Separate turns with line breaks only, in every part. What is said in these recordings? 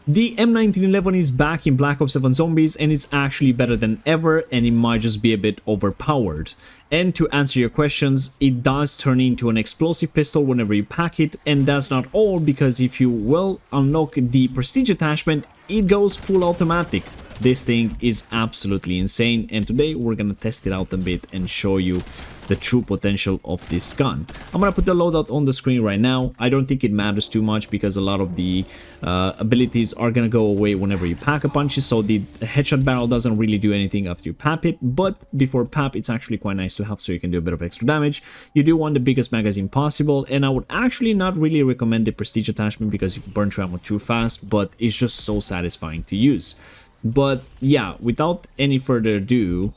The M1911 is back in Black Ops 7 Zombies and it's actually better than ever, and it might just be a bit overpowered. And to answer your questions, it does turn into an explosive pistol whenever you pack it, and that's not all, because if you will unlock the prestige attachment, it goes full automatic. This thing is absolutely insane, and today we're gonna test it out a bit and show you the true potential of this gun. I'm gonna put the loadout on the screen right now. I don't think it matters too much because a lot of the abilities are gonna go away whenever you pack a punch, so the headshot barrel doesn't really do anything after you pap it, but before pap it's actually quite nice to have, so you can do a bit of extra damage. You do want the biggest magazine possible, and I would actually not really recommend the prestige attachment because you burn through ammo too fast, but it's just so satisfying to use. But yeah, without any further ado,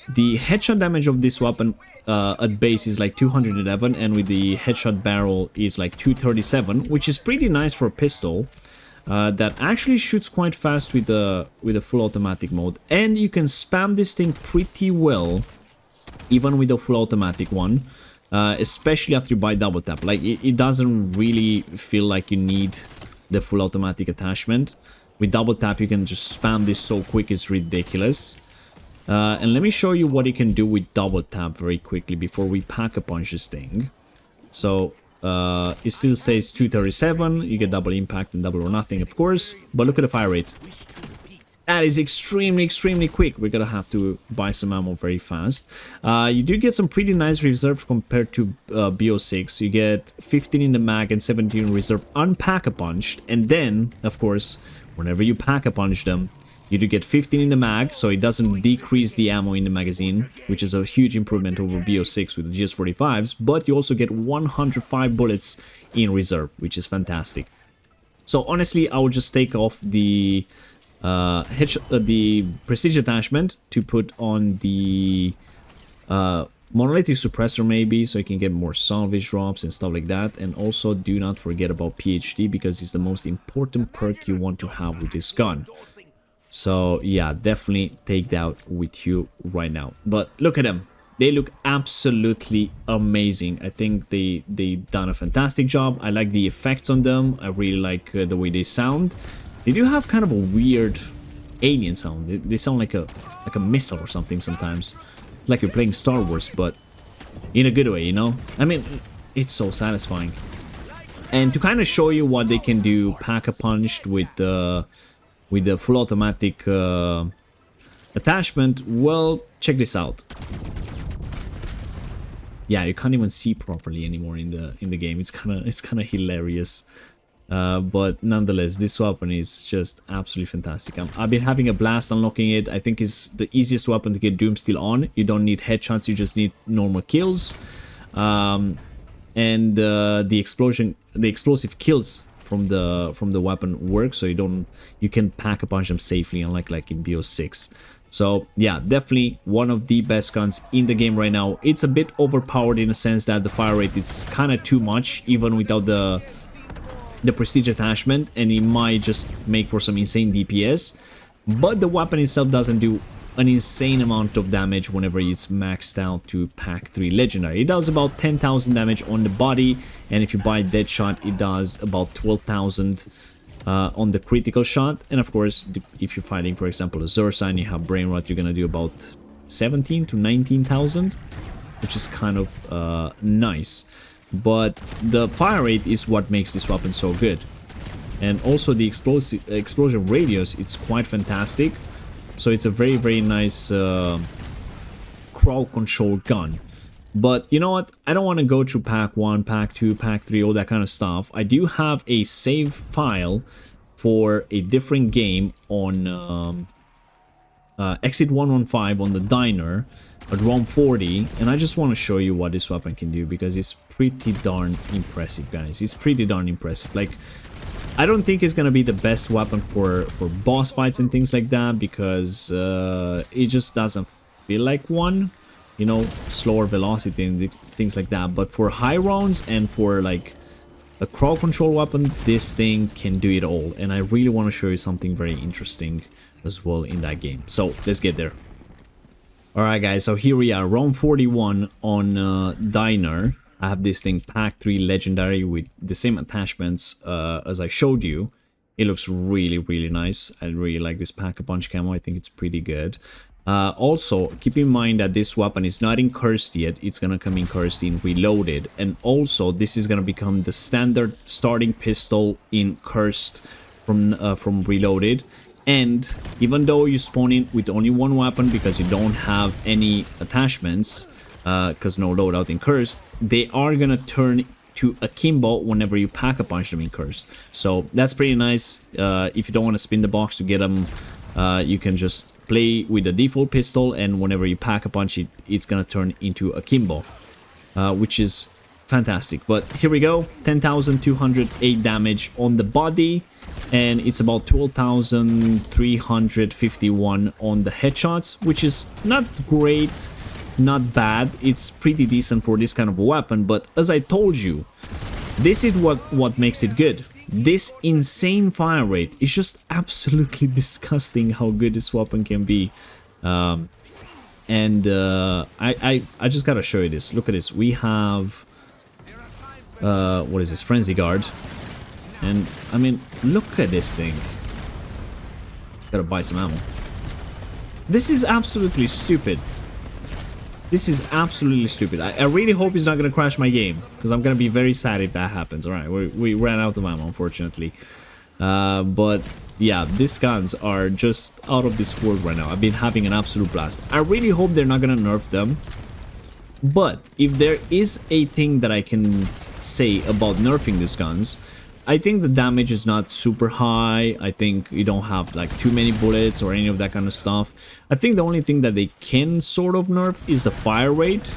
the headshot damage of this weapon at base is like 211, and with the headshot barrel is like 237, which is pretty nice for a pistol that actually shoots quite fast with a full automatic mode. And you can spam this thing pretty well even with a full automatic one, especially after you buy double tap. Like it doesn't really feel like you need the full automatic attachment. With double tap you can just spam this so quick, it's ridiculous. And let me show you what you can do with double tap very quickly before we pack a punch this thing. So it still says 237, you get double impact and double or nothing, of course, but look at the fire rate. That is extremely quick. We're gonna have to buy some ammo very fast. You do get some pretty nice reserves compared to BO6. You get 15 in the mag and 17 in reserve unpack-a-punched, and then of course whenever you pack-a-punch them, you do get 15 in the mag, so it doesn't decrease the ammo in the magazine, which is a huge improvement over BO6 with the GS45s, but you also get 105 bullets in reserve, which is fantastic. So honestly, I would just take off the the prestige attachment to put on the monolithic suppressor maybe, so you can get more salvage drops and stuff like that. And also do not forget about PhD, because it's the most important perk you want to have with this gun. So yeah, definitely take that with you right now. But look at them, they look absolutely amazing. I think they done a fantastic job. I like the effects on them. I really like the way they sound. They do have kind of a weird alien sound. They sound like a missile or something sometimes. Like you're playing Star Wars, but in a good way, you know? I mean, it's so satisfying. And to kind of show you what they can do pack-a-punched with the full automatic attachment, well, check this out. Yeah, you can't even see properly anymore in the game. It's kind of hilarious. But nonetheless, this weapon is just absolutely fantastic. I've been having a blast unlocking it. I think it's the easiest weapon to get Doomsteel on. You don't need headshots, you just need normal kills. And the explosive kills from the weapon work, so you can pack-a-punch them safely, unlike like in BO6. So yeah, definitely one of the best guns in the game right now. It's a bit overpowered in a sense that the fire rate is kind of too much even without the prestige attachment, and it might just make for some insane DPS, but the weapon itself doesn't do an insane amount of damage whenever it's maxed out to pack 3 legendary. It does about 10,000 damage on the body, and if you buy Deadshot it does about 12,000 on the critical shot. And of course, if you're fighting for example a Zursa and you have brain rot, you're gonna do about 17 to 19,000, which is kind of nice. But the fire rate is what makes this weapon so good, and also the explosion radius, it's quite fantastic. So it's a very nice crowd control gun. But you know what, I don't want to go through pack 1, pack 2, pack 3, all that kind of stuff. I do have a save file for a different game on Exit 115 on the diner at ROM 40, and I just want to show you what this weapon can do, because it's pretty darn impressive, guys. It's pretty darn impressive. Like, I don't think it's gonna be the best weapon for boss fights and things like that, because it just doesn't feel like one, you know, slower velocity and things like that. But for high rounds and for like a crowd control weapon, this thing can do it all, and I really want to show you something very interesting as well in that game. So let's get there. Alright guys, so here we are, ROM 41 on Diner. I have this thing pack 3 legendary with the same attachments as I showed you. It looks really, really nice. I really like this Pack-a-Punch camo. I think it's pretty good. Also, keep in mind that this weapon is not in cursed yet. It's gonna come in cursed in reloaded. And also, this is gonna become the standard starting pistol in cursed from reloaded. And even though you spawn in with only one weapon because you don't have any attachments, because no loadout in cursed, they are gonna turn to akimbo whenever you Pack-a-Punch them in cursed. So that's pretty nice. If you don't want to spin the box to get them, you can just play with the default pistol, and whenever you Pack-a-Punch it, it's gonna turn into akimbo, which is fantastic. But here we go, 10,208 damage on the body, and it's about 12,351 on the headshots, which is not great, not bad. It's pretty decent for this kind of a weapon, but as I told you, this is what makes it good. This insane fire rate is just absolutely disgusting how good this weapon can be. I just gotta show you this. Look at this. We have what is this? Frenzy Guard. And I mean, look at this thing. Gotta buy some ammo. This is absolutely stupid. This is absolutely stupid. I really hope he's not going to crash my game, because I'm going to be very sad if that happens. Alright, we ran out of ammo, unfortunately. But yeah, these guns are just out of this world right now. I've been having an absolute blast. I really hope they're not going to nerf them. But if there is a thing that I can say about nerfing these guns, I think the damage is not super high. I think you don't have like too many bullets or any of that kind of stuff. I think the only thing that they can sort of nerf is the fire rate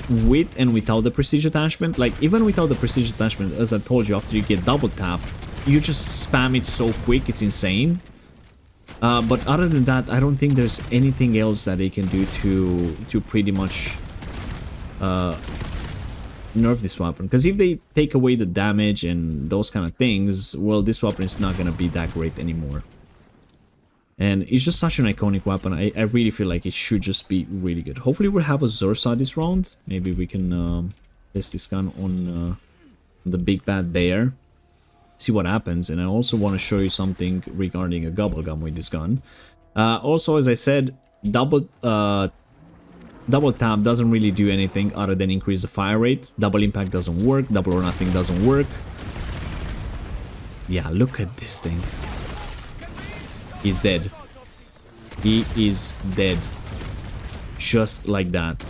with and without the prestige attachment. Like even without the prestige attachment, as I told you, after you get double tap, you just spam it so quick, it's insane. But other than that, I don't think there's anything else that they can do to pretty much nerf this weapon, because if they take away the damage and those kind of things, well, this weapon is not gonna be that great anymore. And it's just such an iconic weapon. I really feel like it should just be really good. Hopefully we'll have a Zersa this round. Maybe we can test this gun on the big bad bear, see what happens. And I also want to show you something regarding a gobble gum with this gun. Also, as I said, double tap doesn't really do anything other than increase the fire rate. Double impact doesn't work. Double or nothing doesn't work. Yeah, look at this thing. He's dead. He is dead. Just like that.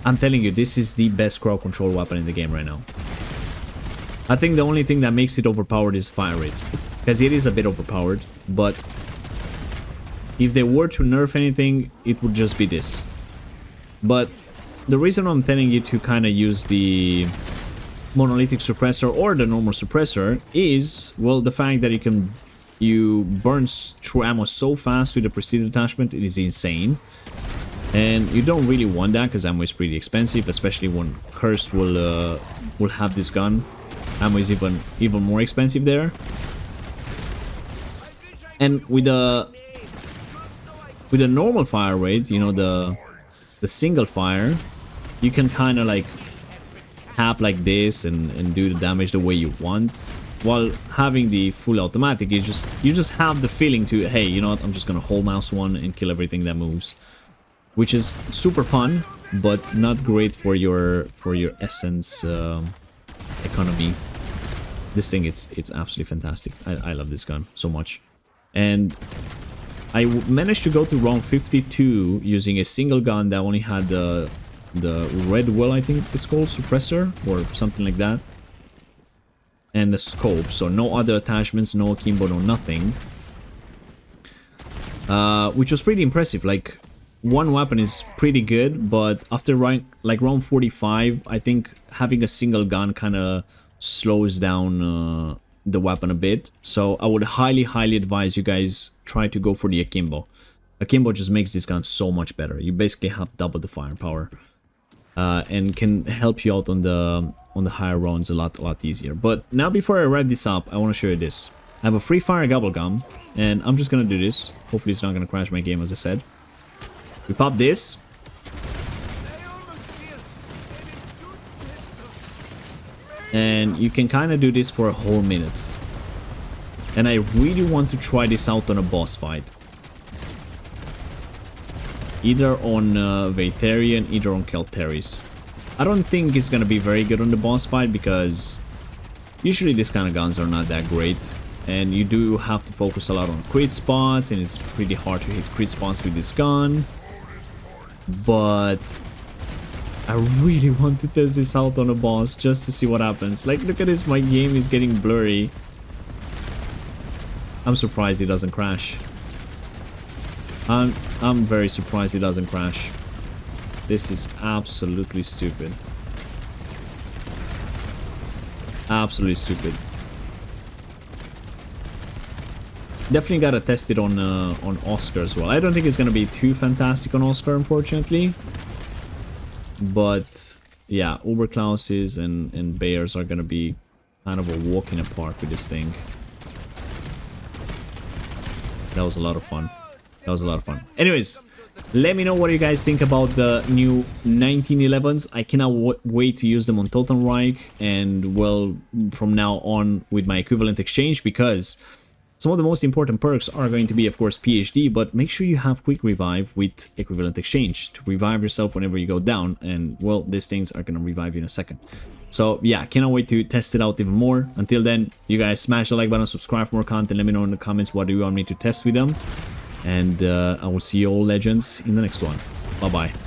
I'm telling you, this is the best crowd control weapon in the game right now. I think the only thing that makes it overpowered is fire rate, because it is a bit overpowered, but if they were to nerf anything, it would just be this. But the reason I'm telling you to kind of use the monolithic suppressor or the normal suppressor is, well, the fact that you burn through ammo so fast with the prestige attachment, it is insane. And you don't really want that, because ammo is pretty expensive, especially when cursed will have this gun. Ammo is even more expensive there. And with the normal fire rate, you know, the single fire, you can kind of like have like this and do the damage the way you want. While having the full automatic, you just have the feeling to, hey, you know what, I'm just gonna hold mouse one and kill everything that moves, which is super fun, but not great for your essence economy. This thing, it's absolutely fantastic. I love this gun so much. And I managed to go to round 52 using a single gun that only had the red well, I think it's called, suppressor or something like that, and the scope. So no other attachments, no akimbo, no nothing, which was pretty impressive. Like, one weapon is pretty good, but after round 45, I think having a single gun kind of slows down the weapon a bit. So I would highly advise you guys try to go for the akimbo. Akimbo just makes this gun so much better. You basically have double the firepower, and can help you out on the higher rounds a lot easier. But now, before I wrap this up, I want to show you this. I have a free fire gobble gum, and I'm just gonna do this. Hopefully it's not gonna crash my game, as I said. We pop this. And you can kind of do this for a whole minute. And I really want to try this out on a boss fight. Either on Vaetherian, either on Kelteris. I don't think it's gonna be very good on the boss fight because usually these kind of guns are not that great. And you do have to focus a lot on crit spots, and it's pretty hard to hit crit spots with this gun. But I really want to test this out on a boss just to see what happens. Like, look at this, my game is getting blurry. I'm surprised it doesn't crash. I'm very surprised it doesn't crash. This is absolutely stupid. Absolutely stupid. Definitely gotta test it on Oscar as well. I don't think it's gonna be too fantastic on Oscar, unfortunately. But yeah, Uberklauses and Bears are gonna be kind of a walk in the park with this thing. That was a lot of fun. That was a lot of fun. Anyways, let me know what you guys think about the new 1911s. I cannot wait to use them on Totenreich and, well, from now on with my equivalent exchange, because some of the most important perks are going to be, of course, PhD, but make sure you have quick revive with equivalent exchange to revive yourself whenever you go down. And, well, these things are going to revive you in a second. So, yeah, cannot wait to test it out even more. Until then, you guys smash the like button, subscribe for more content. Let me know in the comments what do you want me to test with them. And I will see you all, legends, in the next one. Bye-bye.